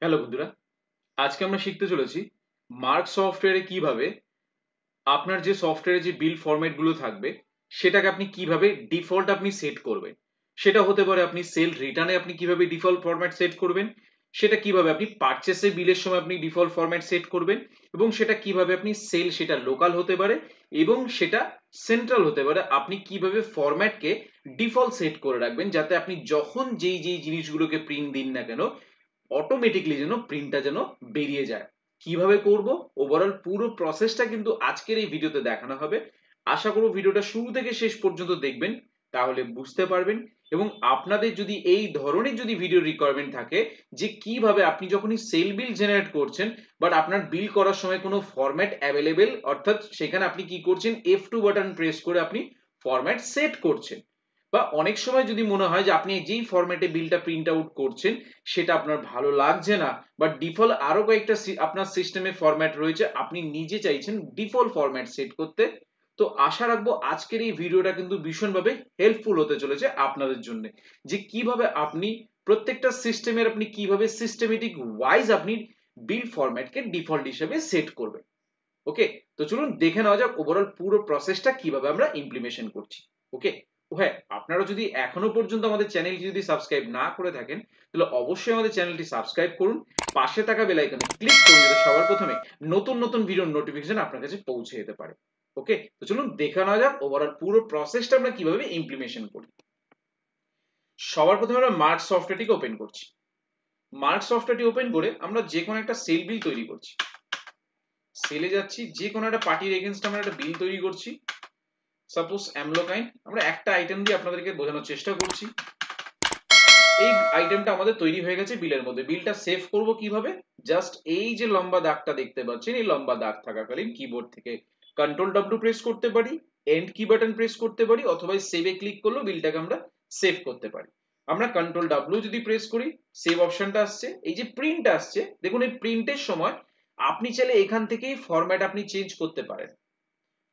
Hello বন্ধুরা, আজকে আমরা শিখতে চলেছি মার্ক সফটওয়্যারে কিভাবে আপনার যে সফটওয়্যারে যে বিল ফরম্যাট গুলো থাকবে সেটাকে আপনি কিভাবে ডিফল্ট আপনি সেট করবেন। সেটা হতে পারে আপনি সেল রিটার্নে আপনি কিভাবে ডিফল্ট ফরম্যাট সেট করবেন, সেটা কিভাবে আপনি পারচেসে বিলের সময় আপনি ডিফল্ট ফরম্যাট সেট করবেন, এবং সেটা কিভাবে আপনি সেল সেটা লোকাল হতে পারে এবং সেটা সেন্ট্রাল হতে পারে আপনি কিভাবে ফরম্যাটকে ডিফল্ট সেট করে রাখবেন, যাতে আপনি যখন যেই যেই জিনিসগুলোকে প্রিন্ট দিন না কেন অটোমেটিকলি যেন প্রিন্টটা যেন বেরিয়ে যায়। কিভাবে করব ওভারঅল পুরো প্রসেসটা কিন্তু আজকের এই ভিডিওতে দেখানো হবে। আশা করব ভিডিওটা শুরু থেকে শেষ পর্যন্ত দেখবেন, তাহলে বুঝতে পারবেন। এবং আপনাদের যদি এই ধরনের যদি ভিডিও রিকোয়ারমেন্ট থাকে যে কিভাবে আপনি যখনই সেল বিল জেনারেট করছেন বাট আপনার বিল করার সময় কোনো ফরম্যাট অ্যাভেলেবেল, অর্থাৎ সেখানে আপনি কি করছেন F2 বাটন প্রেস করে আপনি ফরম্যাট সেট করছেন, বা অনেক সময় যদি মনে হয় যে আপনি যেই ফরম্যাটে বিলটা প্রিন্ট আউট করছেন সেটা আপনার ভালো লাগছে না, বা ডিফল্ট আরো কয়েকটা আপনার সিস্টেমে ফরম্যাট রয়েছে, আপনি নিজে চাইছেন ডিফল্ট ফরম্যাট সেট করতে। তো আশা রাখবো আজকের এই ভিডিওটা কিন্তু ভীষণভাবে হেল্পফুল হতে চলেছে আপনাদের জন্য, যে কিভাবে আপনি প্রত্যেকটা সিস্টেমের আপনি কিভাবে সিস্টেমেটিক ওয়াইজ আপনি বিল ফরম্যাটকে ডিফল্ট হিসেবে সেট করবেন। ওকে, তো চলুন দেখে নেওয়া যাক ওভারঅল পুরো প্রসেসটা কিভাবে আমরা ইমপ্লিমেশন করছি। ওকে, হ্যাঁ, আপনারা যদি এখনো পর্যন্ত আমাদের চ্যানেলটি যদি সাবস্ক্রাইব না করে থাকেন তাহলে অবশ্যই আমাদের চ্যানেলটি সাবস্ক্রাইব করুন, পাশে থাকা বেল আইকনে ক্লিক করুন যাতে সবার প্রথমে নতুন নতুন ভিডিওর নোটিফিকেশন আপনার কাছে পৌঁছে যেতে পারে। ওকে, তো চলুন দেখে নেওয়া যাক ওভারঅল পুরো প্রসেসটা আমরা কিভাবে ইমপ্লিমেশন করি। সবার প্রথমে আমরা মার্ক সফটওয়্যারটিকে ওপেন করছি। মার্ক সফটওয়্যারটি ওপেন করে আমরা যে কোনো একটা সেল বিল তৈরি করছি। সেলে যাচ্ছি, যে কোনো একটা পার্টির এগেইনস্ট আমরা একটা বিল তৈরি করছি। সাপোজ অ্যামলোকাইন, আমরা একটা আইটেম দিয়ে আপনাদেরকে বোঝানোর চেষ্টা করছি। এই আইটেমটা আমাদের তৈরি হয়ে গেছে বিলের মধ্যে। বিলটা সেভ করব কিভাবে? জাস্ট এই যে লম্বা দাগটা দেখতে পাচ্ছেন, এই লম্বা দাগ থাকাকালীন কিবোর্ড থেকে কন্ট্রোল ডব্লিউ প্রেস করতে পারি, এন্ড কি বাটন প্রেস করতে পারি, অথবা সেভে ক্লিক করলেও বিলটাকে আমরা সেভ করতে পারি। আমরা কন্ট্রোল ডব্লিউ যদি প্রেস করি, সেভ অপশনটা আসছে, এই যে প্রিন্ট আসছে দেখুন, এই প্রিন্টের সময় আপনি চাইলে এখান থেকেই ফরম্যাট আপনি চেঞ্জ করতে পারেন।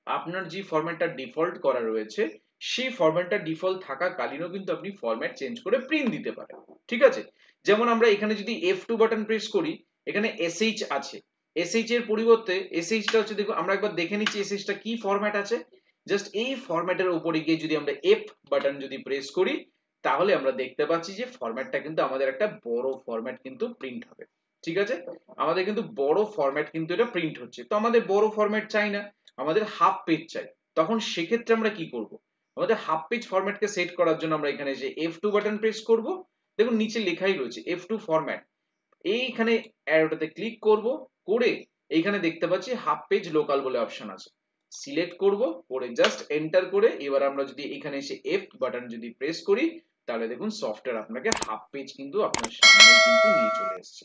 আপনার যে ফরম্যাটটা ডিফল্ট করা রয়েছে সেই ফরম্যাটটা ডিফল্ট থাকাকালীনও কিন্তু আপনি ফরম্যাট চেঞ্জ করে প্রিন্ট দিতে পারেন। ঠিক আছে, যেমন আমরা এখানে যদি F2 বাটন প্রেস করি, এখানে SH আছে, SH এর পরিবর্তে SH টা হচ্ছে, দেখুন আমরা একবার দেখে নিচ্ছি SH টা কি ফরম্যাট আছে। জাস্ট এই ফরম্যাটের উপরে গিয়ে যদি আমরা F বাটন যদি প্রেস করি, তাহলে আমরা দেখতে পাচ্ছি যে ফরম্যাটটা কিন্তু আমাদের একটা বড় ফরম্যাট কিন্তু প্রিন্ট হবে। ঠিক আছে, আমাদের কিন্তু বড় ফরম্যাট কিন্তু এটা প্রিন্ট হচ্ছে। তো আমাদের বড় ফরম্যাট চাই না, আমাদের হাফ পেজ চাই। তখন সেক্ষেত্রে আমরা কি করব? আমাদের হাফ পেজ ফরম্যাটকে সেট করার জন্য আমরা এখানে যে F2 বাটন প্রেস করব, দেখুন নিচে লেখাই রয়েছে F2 ফরম্যাট। এইখানে অ্যারোটাতে ক্লিক করব, করে এইখানে দেখতে পাচ্ছি হাফ পেজ লোকাল বলে অপশন আছে। সিলেক্ট করব, করে জাস্ট এন্টার করে এবার আমরা যদি এখানে এসে F বাটন যদি প্রেস করি, তাহলে দেখুন সফটওয়্যার আপনাকে হাফ পেজ কিন্তু আপনার সামনে কিন্তু নিয়ে চলে এসেছে।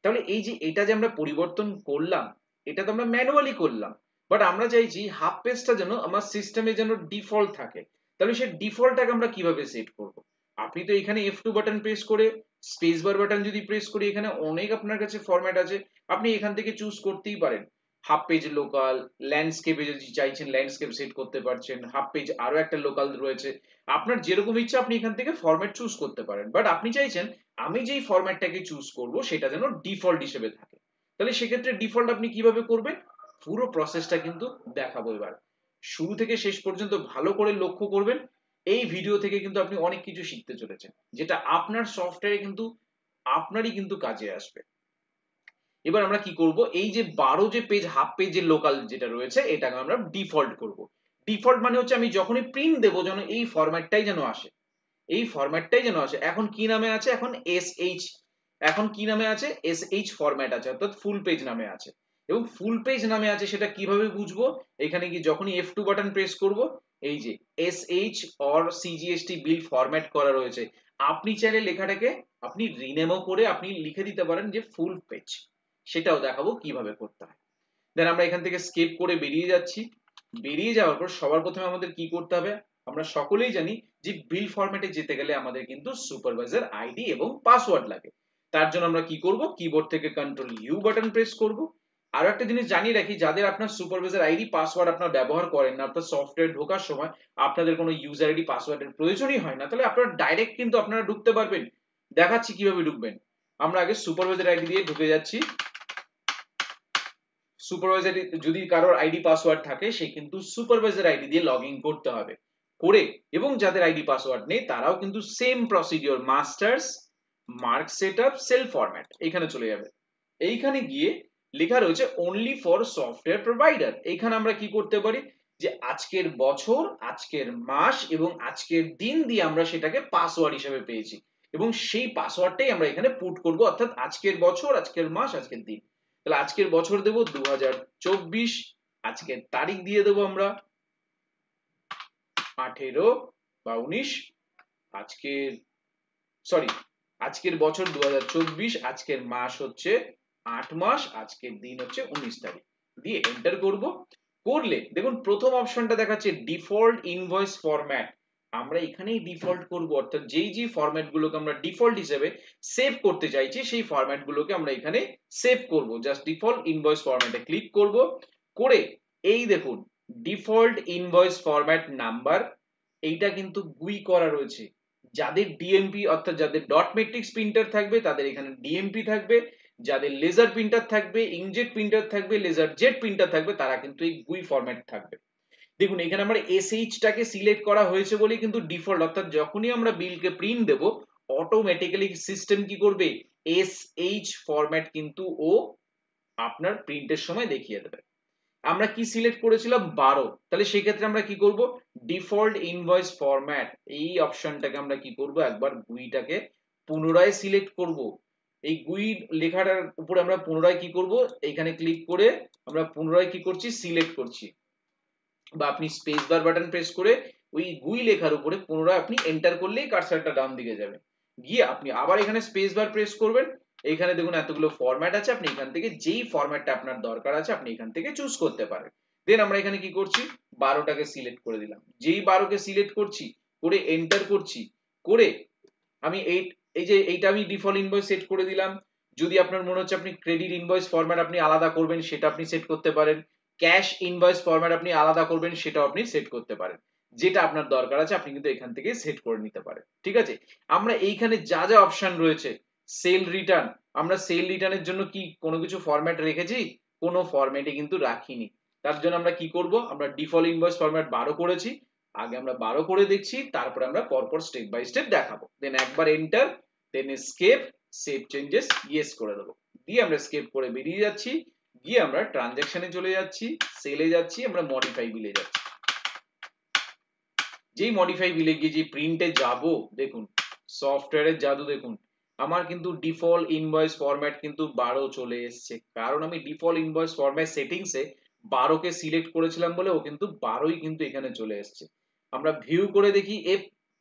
তাহলে এই যে এটা যে আমরা পরিবর্তন করলাম, এটা তো আমরা ম্যানুয়ালি করলাম, বাট আমরা চাইছি হাফ পেজটা যেন আমার সিস্টেমে যেন ডিফল্ট থাকে। তাহলে সেই ডিফল্টটাকে আমরা কিভাবে সেট করব? আপনি তো এখানে F2 বাটন প্রেস করে স্পেস বার বাটন যদি প্রেস করি, এখানে অনেক আপনার কাছে ফরম্যাট আছে, আপনি এখান থেকে চুজ করতেই পারেন। হাফ পেজ লোকাল, ল্যান্ডস্কেপে যদি চাইছেন ল্যান্ডস্কেপ সেট করতে পারছেন, হাফ পেজ আরো একটা লোকাল রয়েছে। আপনার যেরকম ইচ্ছা আপনি এখান থেকে ফরম্যাট চুজ করতে পারেন, বাট আপনি চাইছেন আমি যেই ফরম্যাটটাকে চুজ করব সেটা যেন ডিফল্ট হিসেবে থাকে। তাহলে সেক্ষেত্রে ডিফল্ট আপনি কিভাবে করবেন পুরো প্রসেসটা কিন্তু দেখাবো এবার। শুরু থেকে শেষ পর্যন্ত ভালো করে লক্ষ্য করবেন। এই ভিডিও থেকে কিন্তু আপনি অনেক কিছু শিখতে চলেছেন, যেটা আপনার সফটওয়্যারে কিন্তু আপনারই কিন্তু কাজে আসবে। এবার আমরা কি করব, এই যে 12 যে পেজ হাফ পেজ যে লোকাল যেটা রয়েছে এটাকে আমরা ডিফল্ট করব। ডিফল্ট মানে হচ্ছে আমি যখনই প্রিন্ট দেব যেন এই ফরম্যাটটাই যেন আসে, এই ফরম্যাটটাই যেন আসে। এখন কি নামে আছে? এখন SH, এখন কি নামে আছে? SH ফরম্যাট আছে, অর্থাৎ ফুল পেজ নামে আছে। এবং ফুল পেজ নামে আছে সেটা কিভাবে বুঝবো? এখানে কি যখনই F2 বাটন প্রেস করব, এই যে SH or CGST bill format করা রয়েছে, আপনি চাইলে লেখাটাকে আপনি রিনেমও করে আপনি লিখে দিতে পারেন যে ফুল পেজ। সেটাও দেখাবো কিভাবে করতে হয়। দেন আমরা এখান থেকে স্কেপ করে বেরিয়ে যাচ্ছি। বেরিয়ে যাওয়ার পর সবার প্রথমে আমাদের কি করতে হবে? আমরা সকলেই জানি যে বিল ফরম্যাটে যেতে গেলে আমাদের কিন্তু সুপারভাইজার আইডি এবং পাসওয়ার্ড লাগে। তার জন্য আমরা কি করব? কিবোর্ড থেকে কন্ট্রোল ইউ বাটন প্রেস করব। আরো একটা জিনিস জানিয়ে রাখি, যাদের আপনার সুপারভাইজার আইডি পাসওয়ার্ড আপনারা ব্যবহার করেন না, আপনার সফটওয়্যার ঢোকার সময় আপনাদের কোনো ইউজার আইডি পাসওয়ার্ডের প্রয়োজনই হয় না, তাহলে আপনারা ডাইরেক্ট কিন্তু আপনারা ঢুকতে পারবেন। দেখাচ্ছি কিভাবে ঢুকবেন। আমরা আগে সুপারভাইজার আইডি দিয়ে ঢুকে যাচ্ছি। সুপারভাইজার যদি কারোর আইডি পাসওয়ার্ড থাকে সে কিন্তু সুপারভাইজার আইডি দিয়ে লগ ইন করতে হবে করে, এবং যাদের আইডি পাসওয়ার্ড নেই তারাও কিন্তু same procedure masters mark setup cell format এখানে চলে যাবে। এইখানে গিয়ে লেখা রয়েছে অনলি ফর সফটওয়্যার প্রোভাইডার। এইখানে আমরা কি করতে পারি যে আজকের বছর, আজকের মাস এবং আজকের দিন দিয়ে আমরা সেটাকে পাসওয়ার্ড হিসেবে পেয়েছি এবং সেই পাসওয়ার্ডটাই আমরা এখানে পুট করব, অর্থাৎ আজকের বছর, আজকের মাস, আজকের দিন। তাহলে আজকের বছর দেব 2024, আজকের তারিখ দিয়ে দেব আমরা 18 বা 19, আজকের আজকের বছর 2024, আজকের মাস হচ্ছে 8 মাস, আজকের দিন হচ্ছে 19 তারিখ দিয়ে এন্টার করব। করলে দেখুন প্রথম অপশনটা দেখাচ্ছে ডিফল্ট ইনভয়েস ফরম্যাট। আমরা এখানেই ডিফল্ট করব, অর্থাৎ যেই ফরম্যাট গুলোকে আমরা ডিফল্ট হিসেবে সেভ করতে চাইছি সেই ফরম্যাট গুলোকে আমরা এখানে সেভ করব। জাস্ট ডিফল্ট ইনভয়েস ফরম্যাটে ক্লিক করব, করে এই দেখুন ডিফল্ট ইনভয়েস ফরম্যাট নাম্বার, এইটা কিন্তু গুই করা রয়েছে। যাদের ডিএমপি অর্থাৎ যাদের ডট ম্যাট্রিক্স প্রিন্টার থাকবে তাদের এখানে ডিএমপি থাকবে, যাদের লেজার প্রিন্টার থাকবে, ইঙ্কজেট প্রিন্টার থাকবে, লেজার জেট প্রিন্টার থাকবে, তারা কিন্তু এই গুই ফরম্যাট থাকবে। দেখুন এখানে আমরা এসএইচ টাকে সিলেক্ট করা হয়েছে বলে কিন্তু ডিফল্ট, অর্থাৎ যখনই আমরা বিলকে প্রিন্ট দেব অটোমেটিক্যালি সিস্টেম কি করবে এসএইচ ফরম্যাট কিন্তু ও আপনার প্রিন্টের সময় দেখিয়ে দেবে। আমরা কি সিলেক্ট করেছিলাম 12, তাহলে সেই ক্ষেত্রে আমরা কি করব ডিফল্ট ইনভয়েস ফরম্যাট এই অপশনটাকে আমরা কি করব একবার গুইটাকে পুনরায় সিলেক্ট করব। এই গুই লেখাটার উপরে আমরা পুনরায় কি করব এখানে ক্লিক করে আমরা পুনরায় কি করছি সিলেক্ট করছি, বা আপনি স্পেস বার বাটন প্রেস করে ওই গুই লেখার উপরে পুনরায় আপনি এন্টার করলেই কার্সারটা ডান দিকে যাবে, গিয়ে আপনি আবার এখানে স্পেস বার প্রেস করবেন। এখানে দেখুন এতগুলো ফরম্যাট আছে, আপনি এখান থেকে যেই ফরম্যাটটা আপনার দরকার আছে আপনি এখান থেকে চুজ করতে পারেন। দেন আমরা এখানে কি করছি 12টাকে সিলেক্ট করে দিলাম, যেই 12কে সিলেক্ট করছি করে এন্টার করছি, করে আমি এই যে এইটা আমি ডিফল্ট ইনভয়েস সেট করে দিলাম। যদি আপনার মনে হচ্ছে আপনি ক্রেডিট ইনভয়েস ফরম্যাট আপনি আলাদা করবেন সেটা আপনি সেট করতে পারেন, ক্যাশ ইনভয়েস ফরম্যাট আপনি আলাদা করবেন সেটাও আপনি সেট করতে পারেন, যেটা আপনার দরকার আছে আপনি কিন্তু এখান থেকে সেট করে নিতে পারেন। ঠিক আছে, আমরা এইখানে যা যা অপশন রয়েছে, সেল রিটার্ন, আমরা সেল রিটার্নের জন্য কি কোনো কিছু ফরম্যাট রেখেছি? কোনো ফরম্যাটে কিন্তু রাখিনি। তার জন্য আমরা কি করব, আমরা ডিফল্ট ইনভয়েস ফরম্যাট 12 করেছি, আগে আমরা 12 করে দেখছি, তারপরে আমরা পরপর স্টেপ বাই স্টেপ দেখাবো। দেন একবার এন্টার, দেন এসকেপ, সেভ চেঞ্জেস ইয়েস করে দেবো, দিয়ে আমরা এসকেপ করে বেরিয়ে যাচ্ছি, গিয়ে আমরা ট্রানজ্যাকশনে চলে যাচ্ছি, সেলে যাচ্ছি, আমরা মডিফাই বিলে যাচ্ছি। যেই মডিফাই বিলে গিয়ে যে প্রিন্টে যাব, দেখুন সফটওয়্যারের জাদু, দেখুন আমার কিন্তু ডিফল্ট ইনভয়েস ফরম্যাট কিন্তু 12 চলে এসেছে, কারণ আমি ডিফল্ট ইনভয়েস ফরম্যাট সেটিংসে 12 কে সিলেক্ট করেছিলাম বলে ও কিন্তু 12ই কিন্তু এখানে চলে এসেছে। আমরা ভিউ করে দেখি,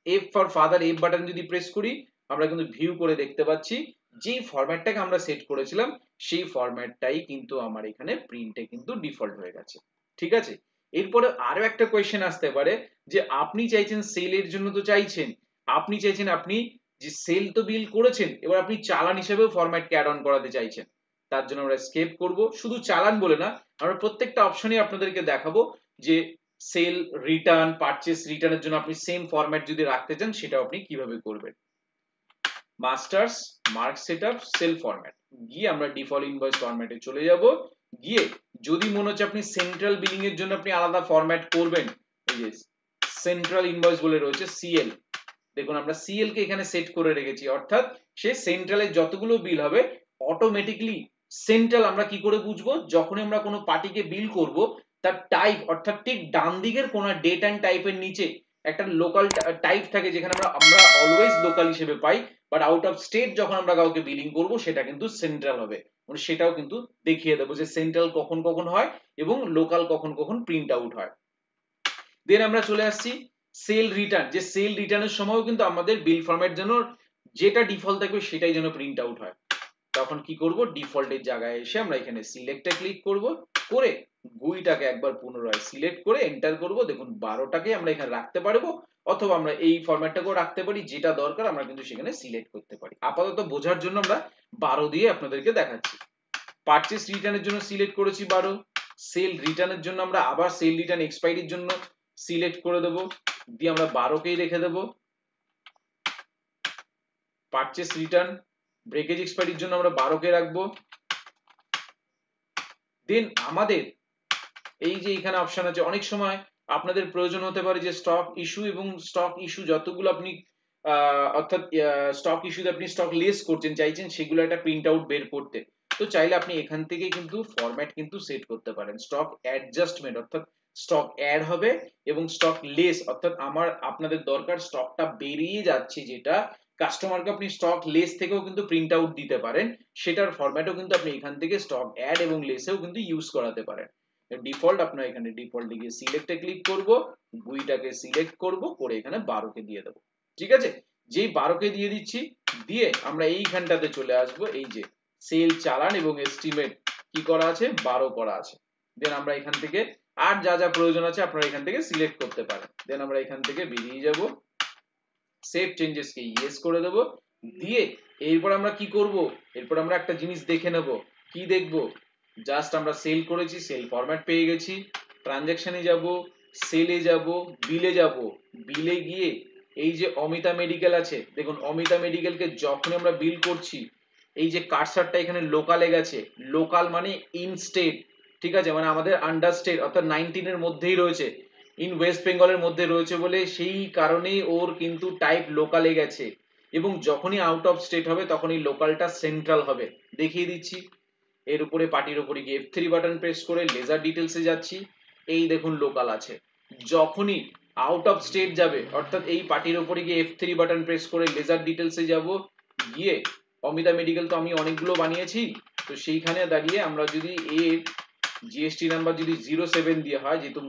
F for father F button যদি প্রেস করি আমরা কিন্তু ভিউ করে দেখতে পাচ্ছি যেই ফরম্যাটটাকে আমরা সেট করেছিলাম সেই ফরম্যাটটাই কিন্তু আমার এখানে প্রিন্টে কিন্তু ডিফল্ট হয়ে গেছে। ঠিক আছে, এরপরে আরো একটা কোয়েশ্চেন আসতে পারে যে আপনি চাইছেন সেলের জন্য, তো চাইছেন আপনি চাইছেন আপনি যে সেল তো বিল করেছেন, এবার আপনি চালান হিসেবেও ফরম্যাটকে অ্যাড অন করাতে চাইছেন, তার জন্য আমরা স্কেপ করব। শুধু চালান বলে না, আমরা প্রত্যেকটা অপশনই আপনাদেরকে দেখাবো যে সেল রিটার্ন, পারচেজ রিটার্নের জন্য আপনি সেম ফরম্যাট যদি রাখতে চান সেটাও আপনি কিভাবে করবেন। Masters mark setup cell format, গিয়ে আমরা ডিফল্ট ইনভয়েস ফরম্যাটে চলে যাব, গিয়ে যদি মনে হচ্ছে আপনি সেন্ট্রাল বিলিং এর জন্য আপনি আলাদা ফরম্যাট করবেন, এই যে সেন্ট্রাল ইনভয়েস বলে রয়েছে সিএল, দেখুন আমরা সিএল কে এখানে সেট করে রেখেছি, অর্থাৎ সে সেন্ট্রালে যতগুলো বিল হবে অটোমেটিক্যালি সেন্ট্রাল আমরা কি করে বুঝবো, যখন আমরা কোনো পার্টিকে বিল করব তার টাইপ, অর্থাৎ ঠিক ডান দিকের কোন ডেট এন্ড টাইপের নিচে একটা লোকাল টাইপ থাকে যেখানে আমরা অলওয়েজ লোকাল হিসেবে পাই, বাট আউট অফ স্টেট যখন আমরা কাউকে বিলিং করব সেটা কিন্তু সেন্ট্রাল হবে, মানে সেটাও কিন্তু দেখিয়ে দেবো যে সেন্ট্রাল কখন কখন হয় এবং লোকাল কখন কখন প্রিন্ট আউট হয়। দেন আমরা চলে আসছি সেল রিটার্ন, যে সেল রিটার্নের সময়ও কিন্তু আমাদের বিল ফরম্যাট যেন যেটা ডিফল্ট থাকবে সেটাই যেন প্রিন্ট আউট হয়, তখন কি করব ডিফল্টের জায়গায় এসে আমরা এখানে সিলেক্টে ক্লিক করব, করে গুইটাকে একবার পুনরায় সিলেক্ট করে এন্টার করব। দেখুন 12টাকে আমরা এখানে রাখতে পারবো, অথবা আমরা এই ফরম্যাটটাকেও রাখতে পারি, যেটা দরকার আমরা কিন্তু সেখানে সিলেক্ট করতে পারি। আপাতত বোঝার জন্য আমরা 12 দিয়ে আপনাদেরকে দেখাচ্ছি। পারচেজ রিটার্নের জন্য সিলেক্ট করেছি 12, সেল রিটার্নের জন্য আমরা আবার সেল রিটার্ন এক্সপায়ারির জন্য সিলেক্ট করে দেব, দিয়ে আমরা 12কেই রেখে দেব। পারচেজ রিটার্ন ব্রেকেজ এক্সপায়ারির জন্য আমরা 12 কে রাখবো। দেন আমাদের এই যে এখানে অপশন আছে, অনেক সময় আপনাদের প্রয়োজন হতে পারে যে স্টক ইস্যু এবং স্টক ইস্যু যতগুলো আপনি অর্থাৎ স্টক ইস্যুতে আপনি স্টক লেস করছেন চাইছেন সেগুলো একটা প্রিন্ট আউট বের করতে। তো চাইলে আপনি এখান থেকে কিন্তু ফরম্যাট কিন্তু সেট করতে পারেন, স্টক অ্যাডজাস্টমেন্ট অর্থাৎ স্টক অ্যাড হবে এবং স্টক লেস অর্থাৎ আপনাদের দরকার স্টকটা বেরিয়ে যাচ্ছে যেটা কাস্টমারকে আপনি স্টক লেস থেকেও কিন্তু প্রিন্ট আউট দিতে পারেন, সেটার ফরম্যাটও কিন্তু আপনি এখান থেকে স্টক অ্যাড এবং লেসেও কিন্তু ইউজ করাতে পারেন। ডিফল্ট আপনার এখানে ডিফল্টে গিয়ে সিলেক্টে ক্লিক করব, বুইটাকে সিলেক্ট করব করে এখানে 12 কে দিয়ে দেব। ঠিক আছে, যেই 12 কে দিয়ে দিচ্ছি, দিয়ে আমরা এইখানটাতে চলে আসব, এই যে সেল চালান এবং এস্টিমেট কি করা আছে 12 করা আছে। দেন আমরা এখান থেকে আর যা যা প্রয়োজন আছে আপনারা এখান থেকে সিলেক্ট করতে পারেন। দেন আমরা এখান থেকে বেরিয়ে যাব, সেভ চেঞ্জেস কে ইয়েস করে দেব। দিয়ে এরপর আমরা কি করব, এরপর আমরা একটা জিনিস দেখে নেব। কি দেখব, জাস্ট আমরা সেল করেছি, সেল ফরম্যাট পেয়ে গেছি, ট্রানজ্যাকশনে যাব, সেলে যাব, বিলে যাব, বিলে গিয়ে এই যে অমিতা মেডিকেল আছে, দেখুন অমিতা মেডিকেলকে যখন আমরা বিল করছি এই যে কার্সারটা এখানে লোকালে গেছে, লোকাল মানে ইন স্টেট, ঠিক আছে, মানে আমাদের আন্ডার স্টেট অর্থাৎ 19 এর মধ্যেই রয়েছে, ইন ওয়েস্ট বেঙ্গলের মধ্যে রয়েছে বলে সেই কারণেই ওর কিন্তু টাইপ লোকালে গেছে, এবং যখনই আউট অফ স্টেট হবে তখনই লোকালটা সেন্ট্রাল হবে। দেখিয়ে দিচ্ছি, এর উপরে পার্টির উপরে গিয়ে F3 বাটন প্রেস করে লেজার ডিটেলসে যাচ্ছি, এই দেখুন লোকাল আছে। যখনই আউট অফ স্টেট যাবে অর্থাৎ এই পার্টির উপরে গিয়ে F3 বাটন প্রেস করে লেজার ডিটেলসে যাব, গিয়ে অমিতা মেডিকেল তো আমি অনেকগুলো বানিয়েছি, তো সেইখানে দাঁড়িয়ে আমরা যদি এর জিএসটি নাম্বার যদি 07 দিয়ে হয়, যেহেতু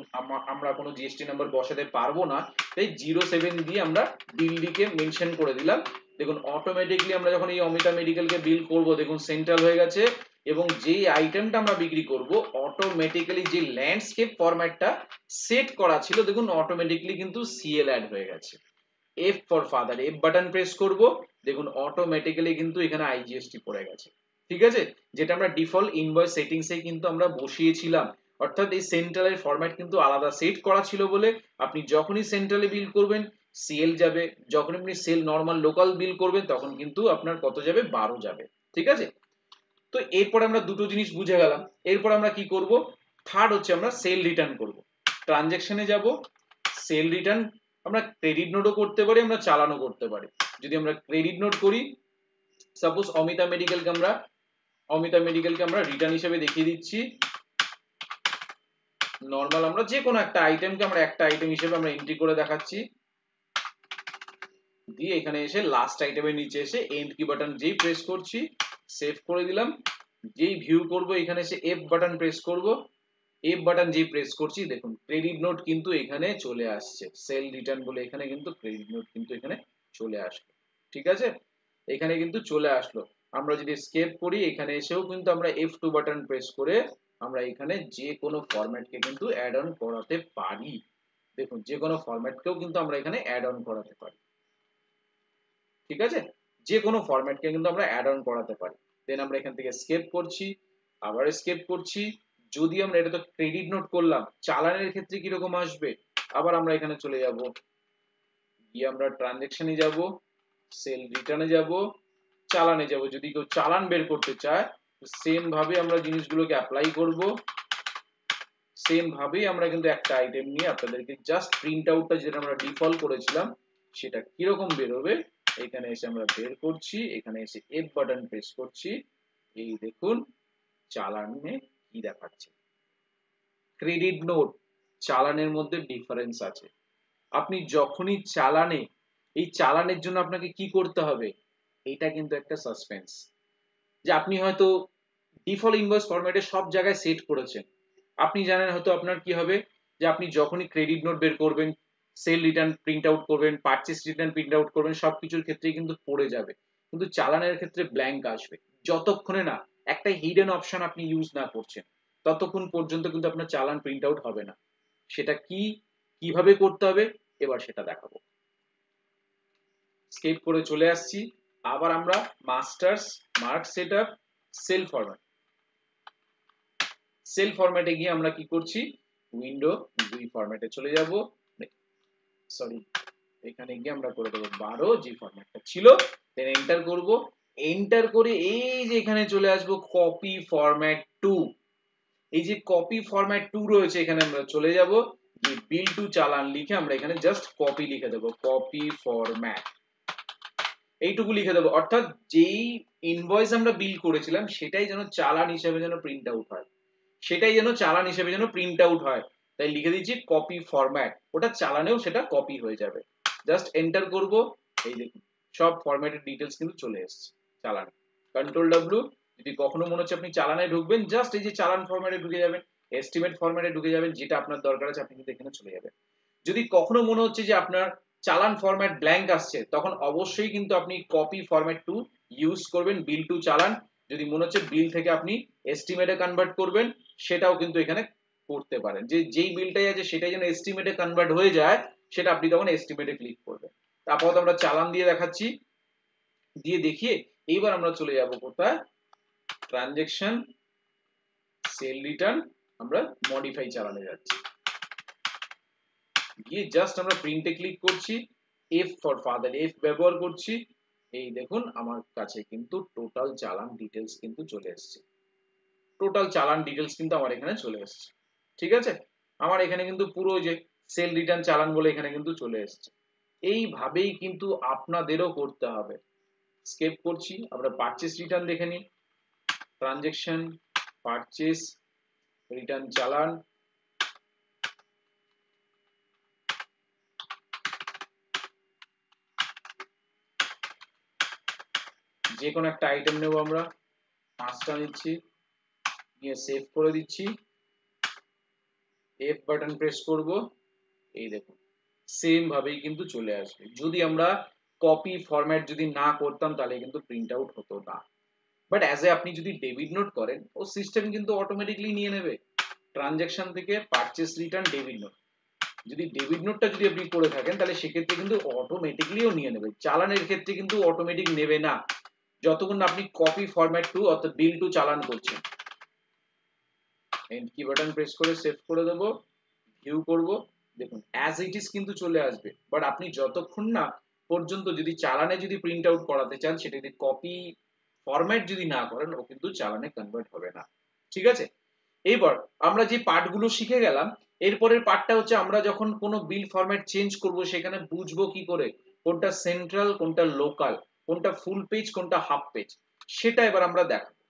আমরা কোনো জিএসটি নাম্বার বসাতে পারবো না, তাই 07 দিয়ে আমরা বিলডিকে মেনশন করে দিলাম। দেখুন অটোমেটিকলি আমরা যখন এই অমিতা মেডিকেলকে বিল করব, দেখুন সেন্ট্রাল হয়ে গেছে, এবং যেই আইটেমটা আমরা বিক্রি করব অটোমেটিক্যালি যে ল্যান্ডস্কেপ ফরম্যাটটা সেট করা ছিল, দেখুন অটোমেটিকলি কিন্তু সিএল অ্যাড হয়ে গেছে। F for father, F button press করব, দেখুন অটোমেটিক্যালি কিন্তু এখানে আইজিএসটি পড়ে গেছে। ঠিক আছে, যেটা আমরা ডিফল্ট ইনভয়েস সেটিংসে কিন্তু আমরা বসিয়েছিলাম, অর্থাৎ এই সেন্ট্রালের ফরম্যাট কিন্তু আলাদা সেট করা ছিল বলে আপনি যখনই সেন্ট্রালে বিল করবেন সিএল যাবে, যখন আপনি সেল নরমাল লোকাল বিল করবেন তখন কিন্তু আপনার কত যাবে 12 যাবে। ঠিক আছে, তো এরপর আমরা দুটো জিনিস বুঝে গেলাম। এরপর আমরা কি করব, থার্ড হচ্ছে আমরা সেল রিটার্ন করব। ট্রানজ্যাকশনে যাব, সেল রিটার্ন আমরা ক্রেডিট নোটও করতে পারি, আমরা চালানও করতে পারি। যদি আমরা ক্রেডিট নোট করি, সাপোজ অমিতা মেডিকেলকে আমরা রিটার্ন হিসেবে দেখিয়ে দিচ্ছি, নরমাল আমরা যে কোনো একটা আইটেমকে আমরা একটা আইটেম হিসেবে আমরা এন্ট্রি করে দেখাচ্ছি, দিয়ে এখানে এসে লাস্ট আইটেমের নিচে এসে এন্ড কি বাটন যেই প্রেস করছি সেভ করে দিলাম, যেই ভিউ করব এখানে এসে এফ বাটন প্রেস করব, এফ বাটন যেই প্রেস করছি দেখুন ক্রেডিট নোট কিন্তু এখানে চলে আসছে, সেল রিটার্ন বলে এখানে কিন্তু ক্রেডিট নোট কিন্তু এখানে চলে আসলো। ঠিক আছে, এখানে কিন্তু চলে আসলো। আমরা যদি স্কেপ করি এখানে এসেও কিন্তু আমরা F2 বাটন প্রেস করে আমরা এখানে যে কোনো ফরম্যাটকে কিন্তু অ্যাড অন করাতে পারি। দেখুন যে কোনো ফরম্যাটকেও কিন্তু আমরা এখানে অ্যাড অন করাতে পারি। ঠিক আছে, যে কোনো ফরম্যাটকে কিন্তু আমরা অ্যাড অন করাতে পারি। দেন আমরা এখান থেকে স্কেপ করছি, আবার স্কেপ করছি, যদি আমরা এটা তো ক্রেডিট নোট করলাম, চালানের ক্ষেত্রে কি রকম আসবে, আবার আমরা এখানে চলে যাব, গিয়ে আমরা ট্রানজ্যাকশনে যাব, সেল রিটার্নে যাব, চালানে যাব। যদি কেউ চালান বের করতে চায় সেম ভাবে আমরা জিনিসগুলোকে অ্যাপ্লাই করব, সেম ভাবেই আমরা কিন্তু একটা আইটেম নিয়ে আপনাদেরকে জাস্ট প্রিন্ট আউটটা যেটা আমরা ডিফল্ট করেছিলাম সেটা কিরকম বেরোবে এখানে এসে আমরা বের করছি, এখানে এসে এফ বাটন প্রেস করছি, এই দেখুন চালানে কি দেখাচ্ছে। ক্রেডিট নোট চালানের মধ্যে ডিফারেন্স আছে। আপনি যখনই চালানে, এই চালানের জন্য আপনাকে কি করতে হবে, এটা কিন্তু একটা সাসপেন্স, যে আপনি হয়তো ডিফল্ট ইনভয়েস ফরম্যাটে সব জায়গায় সেট করেছেন, আপনি জানেন হয়তো আপনার কি হবে, যে আপনি যখনই ক্রেডিট নোট বের করবেন, সেল রিটার্ন প্রিন্ট আউট করবেন, পারচেজ রিটার্ন প্রিন্ট আউট করবেন, সবকিছুর ক্ষেত্রেই কিন্তু পড়ে যাবে, কিন্তু চালানের ক্ষেত্রে ব্ল্যাঙ্ক আসবে। যতক্ষণে না একটা হিডেন অপশন আপনি ইউজ না করছেন ততক্ষণ পর্যন্ত কিন্তু আপনার চালান প্রিন্ট আউট হবে না। সেটা কি, কিভাবে করতে হবে এবার সেটা দেখাবো। স্কেপ করে চলে আসছি, আবার আমরা masters mark setup cell format, cell ফরম্যাটে গিয়ে আমরা কি করছি, উইন্ডো 2 ফরম্যাটে চলে যাব, সরি এখানে গিয়ে আমরা করে দেব 12 যে ফরম্যাটটা ছিল, দেন এন্টার করব। এন্টার করে এই যে এখানে চলে আসবো কপি ফরম্যাট টু। এই যে কপি ফরম্যাট টু রয়েছে এখানে আমরা চলে যাব, যে বিল টু চালান লিখে আমরা এখানে জাস্ট কপি লিখে দেবো, কপি ফরম্যাট এইটুকু লিখে দেবো। অর্থাৎ যেই ইনভয়েস আমরা বিল করেছিলাম সেটাই যেন চালান হিসেবে যেন প্রিন্ট আউট হয়, সেটাই যেন চালান হিসেবে যেন প্রিন্ট আউট হয়। তাই লিখে দিচ্ছি কপি ফরম্যাট, ওটা চালানেও সেটা কপি হয়ে যাবে। জাস্ট এন্টার করব, এই দেখুন সব ফরম্যাটের ডিটেলস কিন্তু চলে এসেছে চালান। কন্ট্রোল ডব্লিউ, যদি কখনো মনে হচ্ছে আপনি চালানে ঢুকবেন জাস্ট এই যে চালান ফরম্যাটে ঢুকে যাবেন, এস্টিমেট ফরম্যাটে ঢুকে যাবেন, যেটা আপনার দরকার আছে আপনি কিন্তু এখানে চলে যাবেন। যদি কখনো মনে হচ্ছে যে আপনার চালান ফরম্যাট ব্ল্যাঙ্ক আসছে, তখন অবশ্যই কিন্তু আপনি কপি ফরম্যাট টু ইউজ করবেন, বিল টু চালান। যদি মনে হচ্ছে বিল থেকে আপনি এস্টিমেটে কনভার্ট করবেন, সেটাও কিন্তু এখানে করতে পারেন, যে যেই বিলটাই আছে সেটাই যেন এস্টিমেটে কনভার্ট হয়ে যায়, সেটা আপনি তখন এস্টিমেটে ক্লিক করবেন। তারপর আমরা চালান দিয়ে দেখাচ্ছি, দিয়ে দেখিয়ে এইবার আমরা চলে যাব কোথায়, ট্রানজ্যাকশন, সেল রিটার্ন, আমরা মডিফাই চালানে যাচ্ছি, গিয়ে জাস্ট আমরা প্রিন্টে ক্লিক করছি, এফ ফর ফাদার এফ ব্যবহার করছি। এই দেখুন আমার কাছে কিন্তু টোটাল চালান ডিটেলস কিন্তু চলে এসেছে, টোটাল চালান ডিটেলস কিন্তু আমার এখানে চলে এসেছে। ঠিক আছে, আমার এখানে কিন্তু পুরো যে সেল রিটার্ন চালান বলে এখানে কিন্তু চলে এসেছে। এইভাবেই কিন্তু আপনাদেরও করতে হবে। স্কেপ করছি, আমরা পারচেস রিটার্ন দেখে নিই, ট্রানজ্যাকশন, পারচেস, রিটার্ন চালান, যে কোনো একটা আইটেম নেব আমরা, 5টা নিচ্ছি, নিয়ে সেভ করে দিচ্ছি, এফ বাটন প্রেস করব, এই দেখুন সেম ভাবেই কিন্তু চলে আসবে। যদি আমরা কপি ফরম্যাট যদি না করতাম তাহলে কিন্তু প্রিন্ট আউট হতো না। বাট অ্যাজ এ আপনি যদি ডেবিট নোট করেন, ও সিস্টেম কিন্তু অটোমেটিক্যালি নিয়ে নেবে ট্রানজ্যাকশন থেকে পারচেস রিটার্ন ডেবিট নোট। যদি ডেবিট নোটটা যদি আপনি করে থাকেন তাহলে সেক্ষেত্রে কিন্তু অটোমেটিক্যালিও নিয়ে নেবে, চালানের ক্ষেত্রে কিন্তু অটোমেটিক নেবে না যতক্ষণ না আপনি কপি ফরম্যাট টু অর্থাৎ বিল টু চালান করছেন। এন্ড কি বাটন প্রেস করে সেভ করে দেব, ভিউ করব, দেখুন অ্যাজ ইট ইজ কিন্তু চলে আসবে। বাট আপনি যতক্ষণ না পর্যন্ত যদি চালানে যদি প্রিন্ট আউট করাতে চান, সেটা যদি কপি ফরম্যাট যদি না করেন, ও কিন্তু চালানে কনভার্ট হবে না। ঠিক আছে, এবার আমরা যে পার্টগুলো শিখে গেলাম, এরপরের পার্টটা হচ্ছে আমরা যখন কোনো বিল ফরম্যাট চেঞ্জ করব সেখানে বুঝবো কি করে কোনটা সেন্ট্রাল, কোনটা লোকাল, কোনটা ফুল পেজ, কোনটা হাফ পেজ, সেটা এবার আমরা দেখাবো।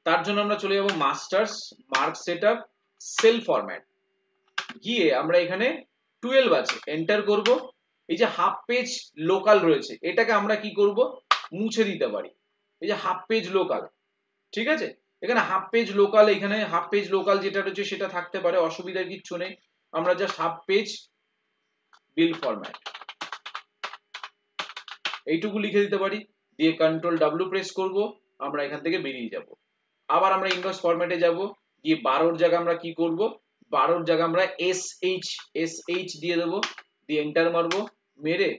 তার জন্য আমরা চলে যাব masters, mark setup, cell format, গিয়ে আমরা এখানে 12 আছে এন্টার করব। এই যে হাফ পেজ লোকাল রয়েছে, এটাকে আমরা কি করব, মুছে দিতে পারি। এই যে হাফ পেজ লোকাল, ঠিক আছে, এখানে হাফ পেজ লোকাল, এখানে হাফ পেজ লোকাল যেটা রয়েছে সেটা থাকতে পারে, অসুবিধার কিছু নেই। আমরা জাস্ট হাফ পেজ বিল ফরম্যাট এইটুকু লিখে দিতে পারি, দিয়ে কন্ট্রোল ডাব্লিউ প্রেস করব, আমরা এখান থেকে বেরিয়ে যাব। আবার আমরা ইনভয়েস ফরম্যাটে যাব, গিয়ে 12 জায়গা আমরা কি করব, 12 জায়গা আমরা এস এইচ দিয়ে দেব, দিয়ে এন্টার মারবো, মেরে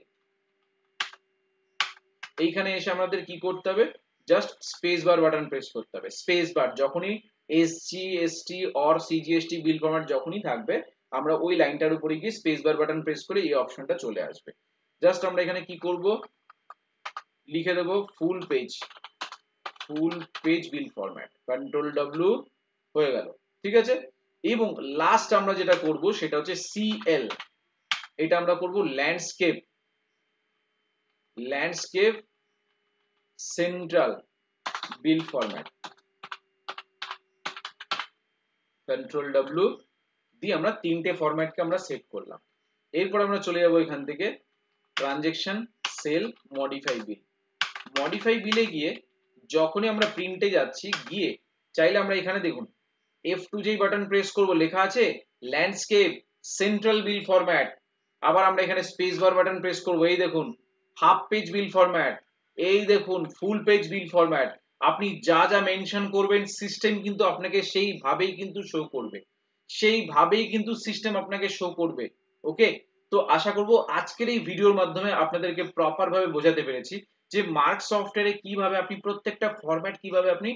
এইখানে এসে আমাদের কি করতে হবে, just space bar button press করতে হবে। স্পেস বার যখনই SGST or CGST bill format যখনই থাকবে, আমরা ওই লাইনটার উপরে গিয়ে স্পেস বার বাটন প্রেস করে এই অপশনটা চলে আসবে। জাস্ট আমরা এখানে কি করব, লিখে দেব ফুল পেজ বিল ফরম্যাট, কন্ট্রোল ডব্লিউ, হয়ে গেল। ঠিক আছে, এবং লাস্ট আমরা যেটা করব সেটা হচ্ছে সিএল, এটা আমরা করব ল্যান্ডস্কেপ সেন্ট্রাল বিল ফরম্যাট, কন্ট্রোল ডব্লিউ দিয়ে আমরা তিনটে ফরম্যাটকে আমরা সেট করলাম। এরপর আমরা চলে যাব এখান থেকে ট্রানজ্যাকশন, সেল, মডিফাই বিলে গিয়ে যখনই আমরা প্রিন্টে যাচ্ছি, গিয়ে চাইলে আমরা এখানে দেখুন F2 যেই বাটন প্রেস করব, লেখা আছে ল্যান্ডস্কেপ সেন্ট্রাল বিল ফরম্যাট। আবার আমরা এখানে স্পেস বার বাটন প্রেস করব, এই দেখুন হাফ পেজ বিল ফরম্যাট, এই দেখুন ফুল পেজ বিল ফরম্যাট। আপনি যা যা মেনশন করবেন সিস্টেম কিন্তু আপনাকে সেইভাবেই কিন্তু শো করবে, সেইভাবেই কিন্তু সিস্টেম আপনাকে শো করবে। ওকে, তো আশা করব আজকের এই ভিডিওর মাধ্যমে আপনাদেরকে প্রপার ভাবে বোঝাতে পেরেছি যে মার্ক সফটওয়্যারে কিভাবে আপনি প্রত্যেকটা ফরম্যাট কিভাবে আপনি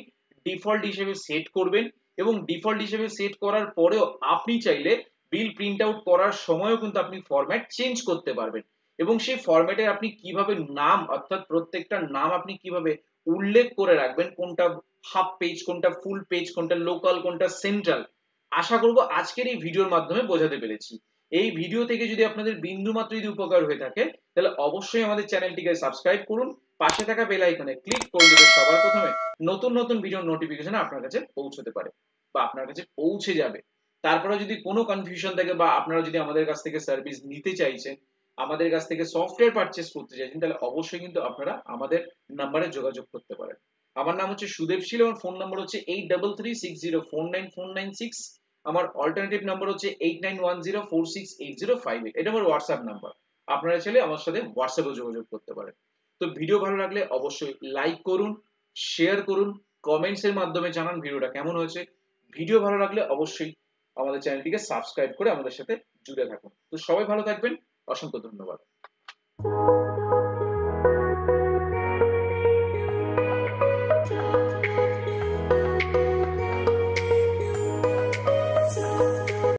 ডিফল্ট হিসেবে সেট করবেন, এবং ডিফল্ট হিসেবে সেট করার পরেও আপনি চাইলে বিল প্রিন্ট আউট করার সময়ও কিন্তু আপনি ফরম্যাট চেঞ্জ করতে পারবেন। এবং সেই ফরম্যাটে আপনি কিভাবে নাম অর্থাৎ প্রত্যেকটা নাম আপনি কিভাবে উল্লেখ করে রাখবেন, কোনটা হাফ পেজ, কোনটা ফুল পেজ, কোনটা লোকাল, কোনটা সেন্ট্রাল, আশা করব আজকের এই ভিডিওর মাধ্যমে বোঝাতে পেরেছি। এই ভিডিও থেকে যদি আপনাদের বিন্দু মাত্র যদি উপকার হয়ে থাকে তাহলে অবশ্যই আমাদের চ্যানেলটিকে সাবস্ক্রাইব করুন, পাশে থাকা বেল আইকনে ক্লিক করুন যাতে সবার প্রথমে নতুন নতুন ভিডিওর নোটিফিকেশন আপনার কাছে পৌঁছতে পারে বা আপনার কাছে পৌঁছে যাবে। তারপরে যদি কোনো কনফিউশন থাকে বা আপনারা যদি আমাদের কাছ থেকে সার্ভিস নিতে চাইছেন, আমাদের কাছ থেকে সফটওয়্যার পারচেজ করতে চাইছেন, তাহলে অবশ্যই কিন্তু আপনারা আমাদের নাম্বারে যোগাযোগ করতে পারেন। আমার নাম হচ্ছে সুদেব শীল, আমার ফোন নাম্বার হচ্ছে 8336049496। আমার অল্টারনেটিভ নাম্বার হচ্ছে 8910468058। এটা আমার হোয়াটসঅ্যাপ নাম্বার, আপনারা চাইলে আমার সাথে হোয়াটসঅ্যাপে যোগাযোগ করতে পারেন। তো ভিডিও ভালো লাগলে অবশ্যই লাইক করুন, শেয়ার করুন, কমেন্টস এর মাধ্যমে জানান ভিডিওটা কেমন হয়েছে। ভিডিও ভালো লাগলে অবশ্যই আমাদের চ্যানেলটিকে সাবস্ক্রাইব করে আমাদের সাথে জুড়ে থাকুন। তো সবাই ভালো থাকবেন, অসংখ্য ধন্যবাদ।